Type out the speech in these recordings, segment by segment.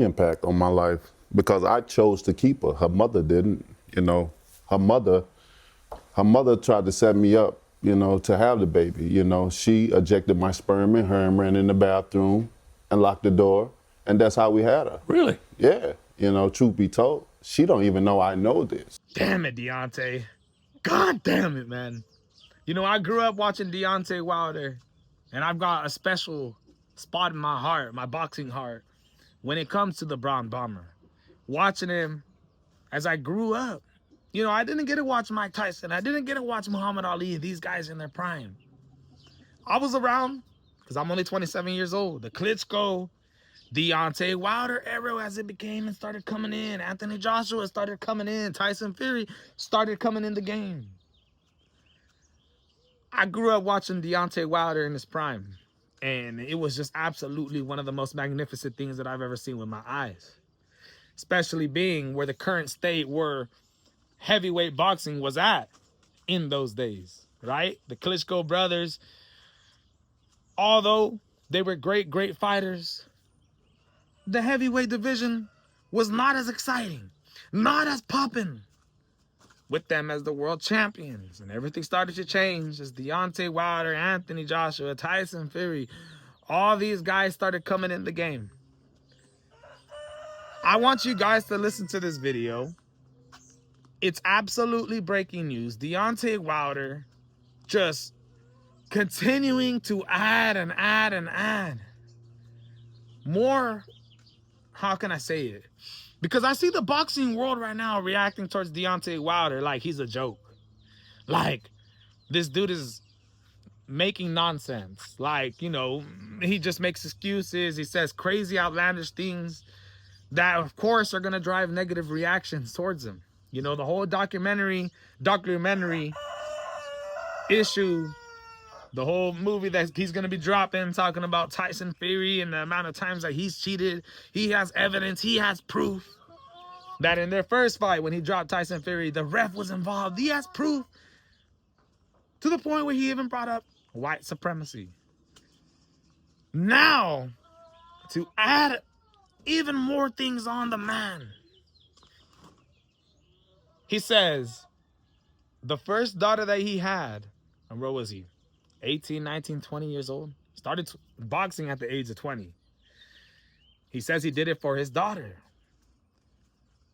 impact on my life because I chose to keep her. Her mother didn't, you know. Her mother tried to set me up, you know, to have the baby. You know, she ejected my sperm in her and ran in the bathroom and locked the door, and that's how we had her. Really? Yeah. You know, truth be told, she don't even know I know this. Damn it, Deontay. God damn it, man. You know, I grew up watching Deontay Wilder, and I've got a special spot in my heart, my boxing heart, when it comes to the Brown Bomber. Watching him as I grew up. You know, I didn't get to watch Mike Tyson. I didn't get to watch Muhammad Ali, these guys in their prime. I was around, because I'm only 27 years old. The Klitschko, Deontay Wilder era as it became and started coming in. Anthony Joshua started coming in. Tyson Fury started coming in the game. I grew up watching Deontay Wilder in his prime, and it was just absolutely one of the most magnificent things that I've ever seen with my eyes, especially being where the current state where heavyweight boxing was at in those days, right? The Klitschko brothers, although they were great fighters, the heavyweight division was not as exciting, not as popping with them as the world champions. And everything started to change as Deontay Wilder, Anthony Joshua, Tyson Fury, all these guys started coming in the game. I want you guys to listen to this video. It's absolutely breaking news. Deontay Wilder just continuing to add and add and add more. How can I say it? Because I see the boxing world right now reacting towards Deontay Wilder like he's a joke. Like, this dude is making nonsense. Like, you know, he just makes excuses. He says crazy, outlandish things that, of course, are going to drive negative reactions towards him. You know, the whole documentary issue, the whole movie that he's going to be dropping, talking about Tyson Fury and the amount of times that he's cheated. He has evidence. He has proof that in their first fight, when he dropped Tyson Fury, the ref was involved. He has proof to the point where he even brought up white supremacy. Now, to add even more things on the man, he says the first daughter that he had, and where was he? 18, 19, 20 years old. Started boxing at the age of 20. He says he did it for his daughter,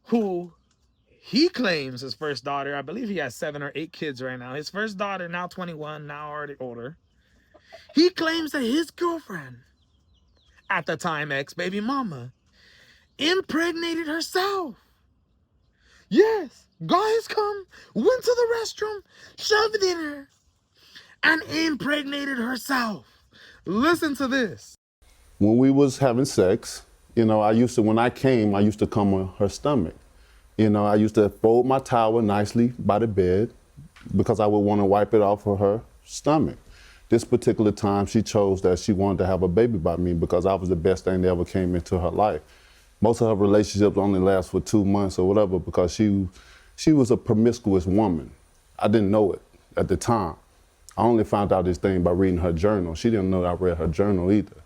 who he claims his first daughter. I believe he has 7 or 8 kids right now. His first daughter, now 21, now already older. He claims that his girlfriend, at the time ex-baby mama, impregnated herself. Yes, guys come, went to the restroom, shoved it in her, and impregnated herself. Listen to this. When we was having sex, you know, when I came, I used to come on her stomach. You know, I used to fold my towel nicely by the bed because I would want to wipe it off of her stomach. This particular time, she chose that she wanted to have a baby by me because I was the best thing that ever came into her life. Most of her relationships only last for 2 months or whatever because she was a promiscuous woman. I didn't know it at the time. I only found out this thing by reading her journal. She didn't know I read her journal either.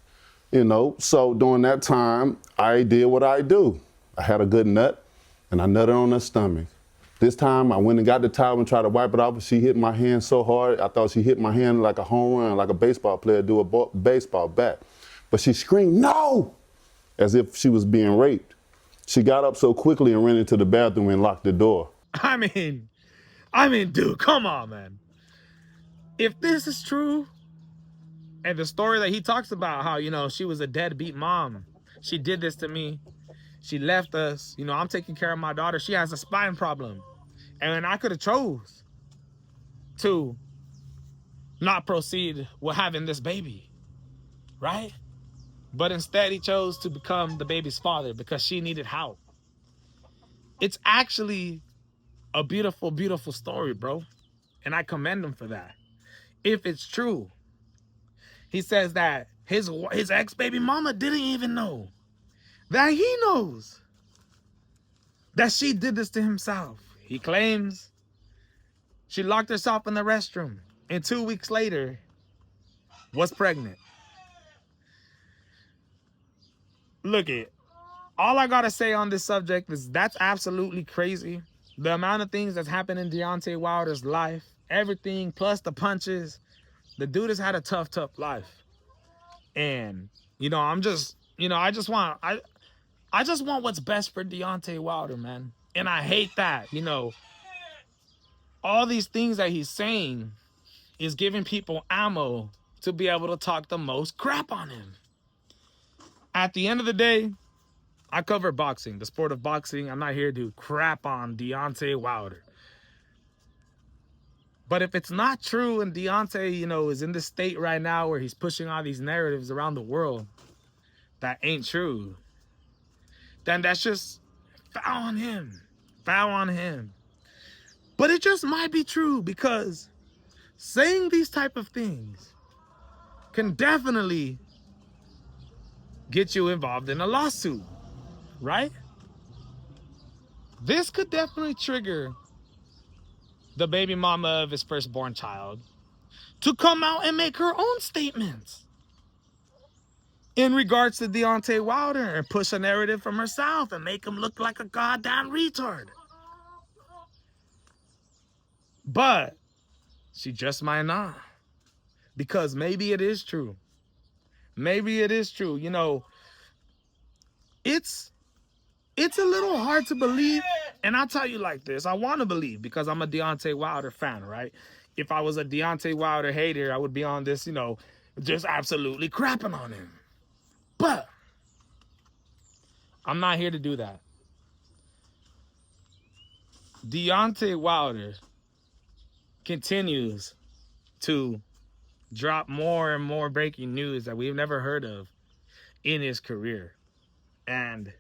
You know, so during that time, I did what I do. I had a good nut, and I nutted on her stomach. This time, I went and got the towel and tried to wipe it off, but she hit my hand so hard, I thought she hit my hand like a home run, like a baseball player do a baseball bat. But she screamed, "No!" as if she was being raped. She got up so quickly and ran into the bathroom and locked the door. I mean, dude, come on, man. If this is true, and the story that he talks about how, you know, she was a deadbeat mom, she did this to me, she left us, you know, I'm taking care of my daughter, she has a spine problem, and I could have chose to not proceed with having this baby, right? But instead he chose to become the baby's father because she needed help. It's actually a beautiful, beautiful story, bro, and I commend him for that. If it's true, he says that his ex-baby mama didn't even know that he knows that she did this to himself. He claims she locked herself in the restroom and 2 weeks later was pregnant. Look it. all I gotta say on this subject is that's absolutely crazy. The amount of things that's happened in Deontay Wilder's life, everything plus the punches. The dude has had a tough life. And, you know, I'm just, you know, I just want what's best for Deontay Wilder, man. And I hate that, you know, all these things that he's saying is giving people ammo to be able to talk the most crap on him. At the end of the day, I cover boxing, the sport of boxing. I'm not here to crap on Deontay Wilder. But if it's not true and Deontay, you know, is in this state right now where he's pushing all these narratives around the world that ain't true, then that's just foul on him. Foul on him. But it just might be true, because saying these type of things can definitely get you involved in a lawsuit, right? This could definitely trigger the baby mama of his firstborn child to come out and make her own statements in regards to Deontay Wilder and push a narrative from herself and make him look like a goddamn retard. But she just might not, because maybe it is true. Maybe it is true. You know, it's a little hard to believe. And I'll tell you like this. I want to believe because I'm a Deontay Wilder fan, right? If I was a Deontay Wilder hater, I would be on this, you know, just absolutely crapping on him. But I'm not here to do that. Deontay Wilder continues to drop more and more breaking news that we've never heard of in his career. And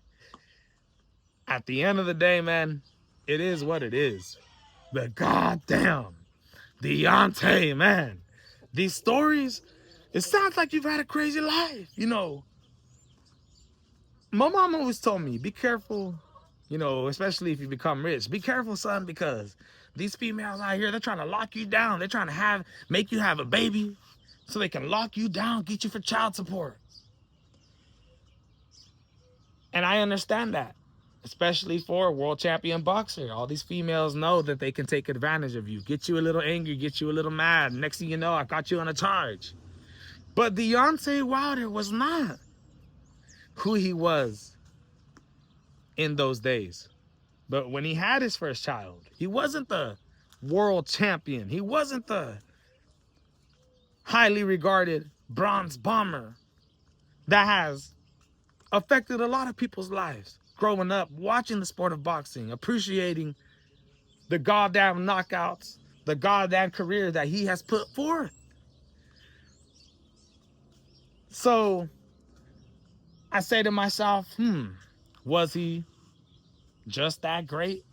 at the end of the day, man, it is what it is. But goddamn, Deontay, man, these stories, it sounds like you've had a crazy life. You know, my mom always told me, be careful, you know, especially if you become rich. Be careful, son, because these females out here, they're trying to lock you down. They're trying to make you have a baby so they can lock you down, get you for child support. And I understand that, especially for a world champion boxer. All these females know that they can take advantage of you, get you a little angry, get you a little mad. Next thing you know, I got you on a charge. But Deontay Wilder was not who he was in those days. But when he had his first child, he wasn't the world champion. He wasn't the highly regarded bronze bomber that has affected a lot of people's lives growing up, watching the sport of boxing, appreciating the goddamn knockouts, the goddamn career that he has put forth. So I say to myself, was he just that great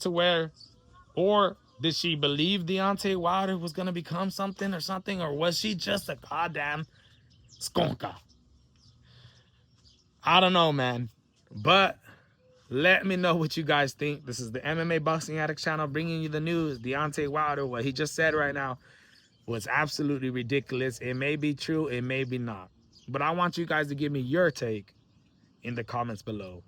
to where, or did she believe Deontay Wilder was going to become something, or was she just a goddamn skonka? I don't know, man. But let me know what you guys think. This is the MMA Boxing Addicts channel bringing you the news. Deontay Wilder, what he just said right now was absolutely ridiculous. It may be true, it may be not. But I want you guys to give me your take in the comments below.